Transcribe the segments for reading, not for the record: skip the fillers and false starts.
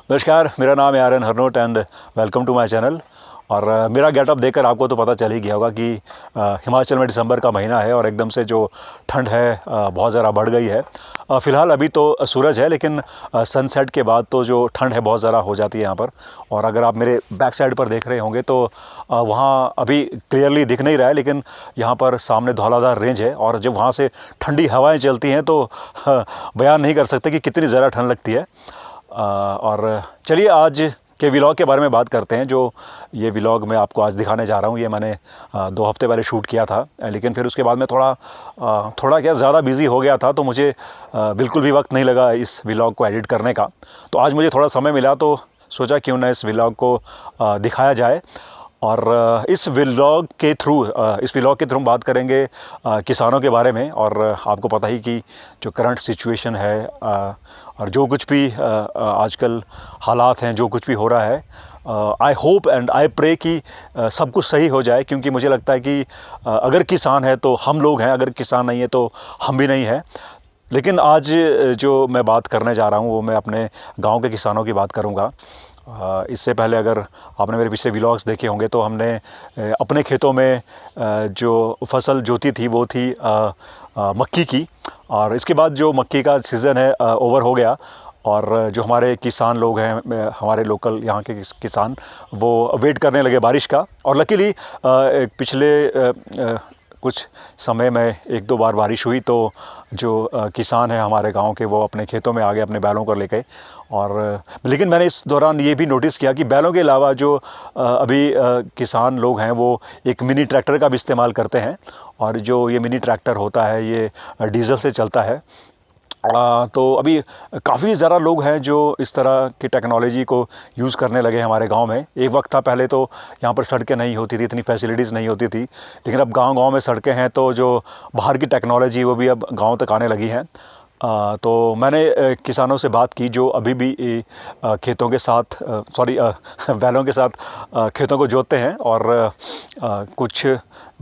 नमस्कार, मेरा नाम है Aryan Harnot and welcome to my channel. और मेरा गेटअप देखकर आपको तो पता चल ही गया होगा कि हिमाचल में दिसंबर का महीना है और एकदम से जो ठंड है बहुत ज़्यादा बढ़ गई है। फ़िलहाल अभी तो सूरज है, लेकिन सनसेट के बाद तो जो ठंड है बहुत ज़्यादा हो जाती है यहाँ पर। और अगर आप मेरे बैक साइड पर देख रहे होंगे तो वहाँ अभी क्लियरली दिख नहीं रहा है, लेकिन यहाँ पर सामने धौलाधार रेंज है और जब वहाँ से ठंडी हवाएँ चलती हैं तो बयान नहीं कर सकते कि कितनी ज़्यादा ठंड लगती है। और चलिए आज के व्लॉग के बारे में बात करते हैं। जो ये व्लॉग मैं आपको आज दिखाने जा रहा हूँ, ये मैंने 2 हफ्ते पहले शूट किया था, लेकिन फिर उसके बाद मैं थोड़ा क्या ज़्यादा बिज़ी हो गया था, तो मुझे बिल्कुल भी वक्त नहीं लगा इस व्लॉग को एडिट करने का। तो आज मुझे थोड़ा समय मिला तो सोचा क्यों ना इस व्लॉग को दिखाया जाए। और इस व्लॉग के थ्रू हम बात करेंगे किसानों के बारे में। और आपको पता ही कि जो करंट सिचुएशन है और जो कुछ भी आजकल हालात हैं, जो कुछ भी हो रहा है, I hope and I pray कि सब कुछ सही हो जाए, क्योंकि मुझे लगता है कि अगर किसान है तो हम लोग हैं, अगर किसान नहीं है तो हम भी नहीं हैं। लेकिन आज जो मैं बात करने जा रहा हूँ वो मैं अपने गांव के किसानों की बात करूँगा। इससे पहले अगर आपने मेरे पिछले व्लॉग्स देखे होंगे तो हमने अपने खेतों में जो फसल जोती थी वो थी मक्की की। और इसके बाद जो मक्की का सीज़न है ओवर हो गया, और जो हमारे किसान लोग हैं, हमारे लोकल यहाँ के किसान, वो वेट करने लगे बारिश का। और लकीली पिछले कुछ समय में 1-2 बार बारिश हुई, तो जो किसान हैं हमारे गांव के, वो अपने खेतों में आ गए अपने बैलों को लेके। और लेकिन मैंने इस दौरान ये भी नोटिस किया कि बैलों के अलावा जो अभी किसान लोग हैं वो एक मिनी ट्रैक्टर का भी इस्तेमाल करते हैं। और जो ये मिनी ट्रैक्टर होता है ये डीज़ल से चलता है। तो अभी काफ़ी ज़्यादा लोग हैं जो इस तरह की टेक्नोलॉजी को यूज़ करने लगे हैं हमारे गांव में। एक वक्त था पहले तो यहाँ पर सड़कें नहीं होती थी, इतनी फैसिलिटीज़ नहीं होती थी, लेकिन अब गांव-गांव में सड़कें हैं, तो जो बाहर की टेक्नोलॉजी वो भी अब गांव तक आने लगी हैं। तो मैंने किसानों से बात की जो अभी भी खेतों के साथ बैलों के साथ खेतों को जोतते हैं, और कुछ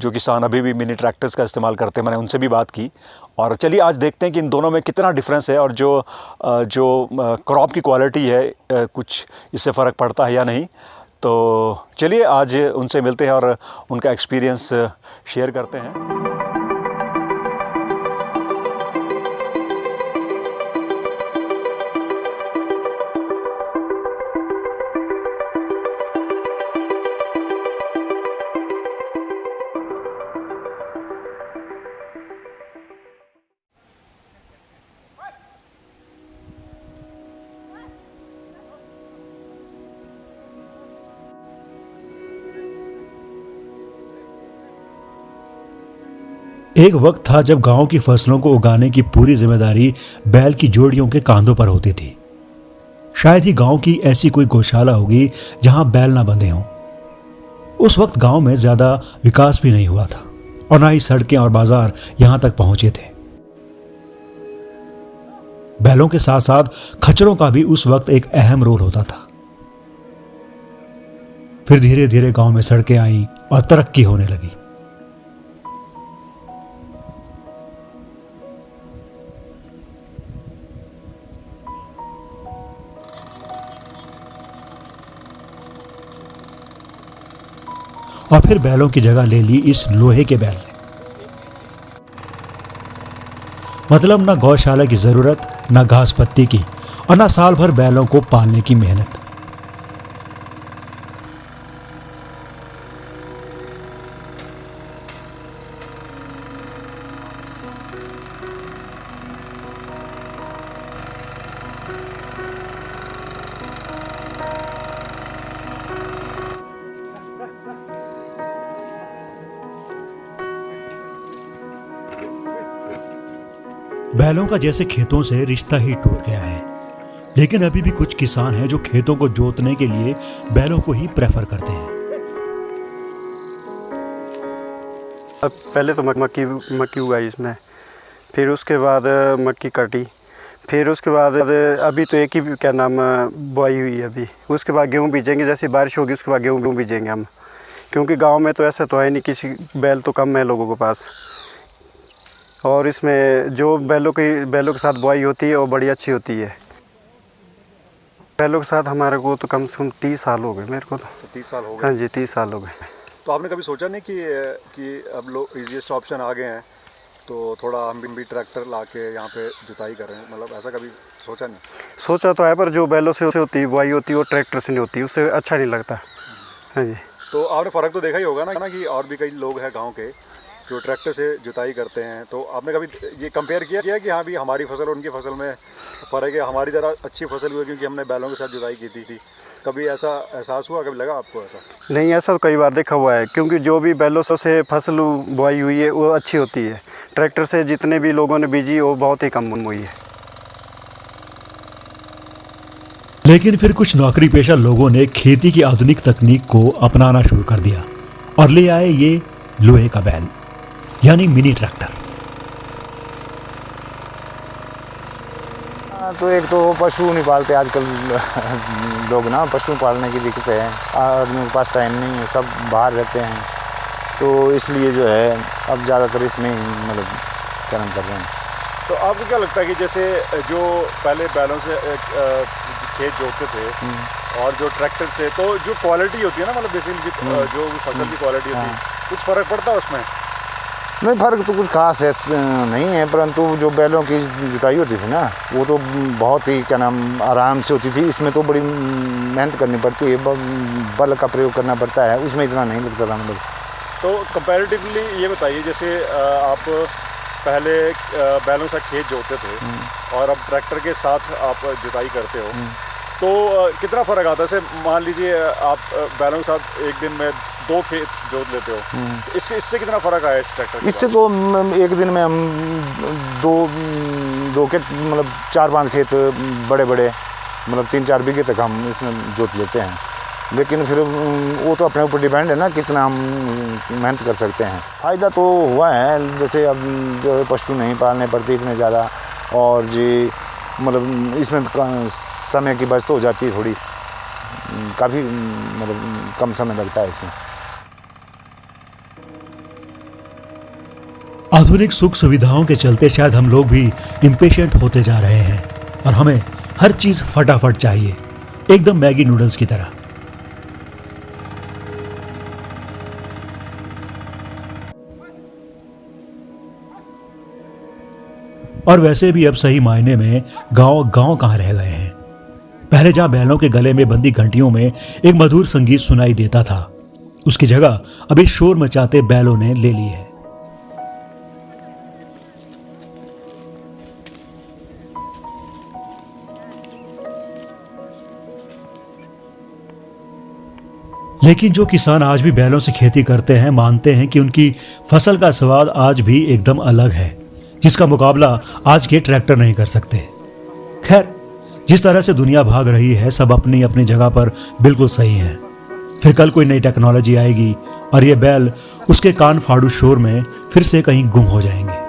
जो किसान अभी भी मिनी ट्रैक्टर्स का इस्तेमाल करते हैं, मैंने उनसे भी बात की। और चलिए आज देखते हैं कि इन दोनों में कितना डिफरेंस है, और जो क्रॉप की क्वालिटी है कुछ इससे फ़र्क पड़ता है या नहीं। तो चलिए आज उनसे मिलते हैं और उनका एक्सपीरियंस शेयर करते हैं। एक वक्त था जब गांव की फसलों को उगाने की पूरी जिम्मेदारी बैल की जोड़ियों के कांधों पर होती थी। शायद ही गांव की ऐसी कोई गौशाला होगी जहां बैल ना बंधे हों। उस वक्त गांव में ज्यादा विकास भी नहीं हुआ था और ना ही सड़कें और बाजार यहां तक पहुंचे थे। बैलों के साथ साथ खच्चरों का भी उस वक्त एक अहम रोल होता था। फिर धीरे धीरे गांव में सड़कें आईं और तरक्की होने लगी। और फिर बैलों की जगह ले ली इस लोहे के बैल ने। मतलब ना गौशाला की जरूरत, ना घास पत्ती की, और ना साल भर बैलों को पालने की मेहनत। बैलों का जैसे खेतों से रिश्ता ही टूट गया है, लेकिन अभी भी कुछ किसान हैं जो खेतों को जोतने के लिए बैलों को ही प्रेफर करते हैं। पहले तो मक्की उगाई इसमें, फिर उसके बाद मक्की काटी, फिर उसके बाद अभी तो एक ही बुआई हुई है अभी। उसके बाद गेहूँ बीजेंगे, जैसे बारिश होगी उसके बाद गेहूँ बीजेंगे हम, क्योंकि गांव में तो ऐसा तो है नहीं, किसी बैल तो कम है लोगों के पास। और इसमें जो बैलों के साथ बुआई होती है वो बड़ी अच्छी होती है। बैलों के साथ हमारे को तो कम से कम 30 साल हो गए मेरे को तो। 30 साल हो हाँ गए। जी 30 साल हो गए। तो आपने कभी सोचा नहीं कि अब लोग ईजीएस्ट ऑप्शन आ गए हैं तो थोड़ा हम भी ट्रैक्टर ला के यहाँ पे जुताई कर रहे हैं, मतलब ऐसा कभी सोचा नहीं? सोचा तो है, पर जो बैलों से होती है बुआई होती है वो ट्रैक्टर से नहीं होती, उससे अच्छा नहीं लगता। हाँ जी। तो आपने फ़र्क तो देखा ही होगा ना कि और भी कई लोग हैं गांव के जो ट्रैक्टर से जुताई करते हैं, तो आपने कभी ये कंपेयर किया कि हाँ भी हमारी फसल और उनकी फसल में फ़र्क है, हमारी ज़रा अच्छी फसल हुई क्योंकि हमने बैलों के साथ जुताई की थी? कभी ऐसा एहसास हुआ, कभी लगा आपको ऐसा? नहीं, ऐसा तो कई बार देखा हुआ है, क्योंकि जो भी बैलों से फसल बुआई हुई है वो अच्छी होती है। ट्रैक्टर से जितने भी लोगों ने बीजी वो बहुत ही कम हुई है। लेकिन फिर कुछ नौकरी पेशा लोगों ने खेती की आधुनिक तकनीक को अपनाना शुरू कर दिया और ले आए ये लोहे का बैल, यानी मिनी ट्रैक्टर। तो एक तो पशु नहीं पालते आजकल लोग ना, पशु पालने की दिक्कत है, आदमियों के पास टाइम नहीं है, सब बाहर रहते हैं, तो इसलिए जो है अब ज़्यादातर इसमें ही मतलब कर्म कर रहे हैं। तो आपको क्या लगता है कि जैसे जो पहले बैलों से खेत जोतते थे और जो ट्रैक्टर से, तो जो क्वालिटी होती है ना, मतलब बेसिकली जो फसल की क्वालिटी होती है, कुछ फ़र्क पड़ता है उसमें? नहीं, फ़र्क तो कुछ खास है नहीं है, परंतु जो बैलों की जुताई होती थी ना वो तो बहुत ही क्या नाम आराम से होती थी। इसमें तो बड़ी मेहनत करनी पड़ती है, बल का प्रयोग करना पड़ता है, उसमें इतना नहीं लगता था मतलब। तो कंपैरेटिवली ये बताइए, जैसे आप पहले बैलों से खेत जोतते थे और अब ट्रैक्टर के साथ आप जुताई करते हो, तो कितना फ़र्क आता है? जैसे मान लीजिए आप बैलों के साथ एक दिन में 2 खेत जोत लेते हो, तो इससे कितना फ़र्क आया इस ट्रैक्टर के इससे तो एक दिन में हम दो खेत मतलब 4-5 खेत बड़े बड़े मतलब 3-4 बीघे तक हम इसमें जोत लेते हैं। लेकिन फिर वो तो अपने ऊपर डिपेंड है ना कितना हम मेहनत कर सकते हैं। फ़ायदा तो हुआ है, जैसे अब जो पशु नहीं पालने पड़ते इतने ज़्यादा, और जी मतलब इसमें समय की बचत हो जाती है थोड़ी, काफ़ी मतलब कम समय लगता है इसमें। आधुनिक सुख सुविधाओं के चलते शायद हम लोग भी इम्पेशेंट होते जा रहे हैं और हमें हर चीज फटाफट चाहिए, एकदम मैगी नूडल्स की तरह। और वैसे भी अब सही मायने में गांव कहां रह गए हैं। पहले जहां बैलों के गले में बंदी घंटियों में एक मधुर संगीत सुनाई देता था, उसकी जगह अभी शोर मचाते बैलों ने ले ली है। लेकिन जो किसान आज भी बैलों से खेती करते हैं मानते हैं कि उनकी फसल का स्वाद आज भी एकदम अलग है, जिसका मुकाबला आज के ट्रैक्टर नहीं कर सकते। खैर, जिस तरह से दुनिया भाग रही है सब अपनी अपनी जगह पर बिल्कुल सही है। फिर कल कोई नई टेक्नोलॉजी आएगी और ये बैल उसके कान फाड़ू शोर में फिर से कहीं गुम हो जाएंगे।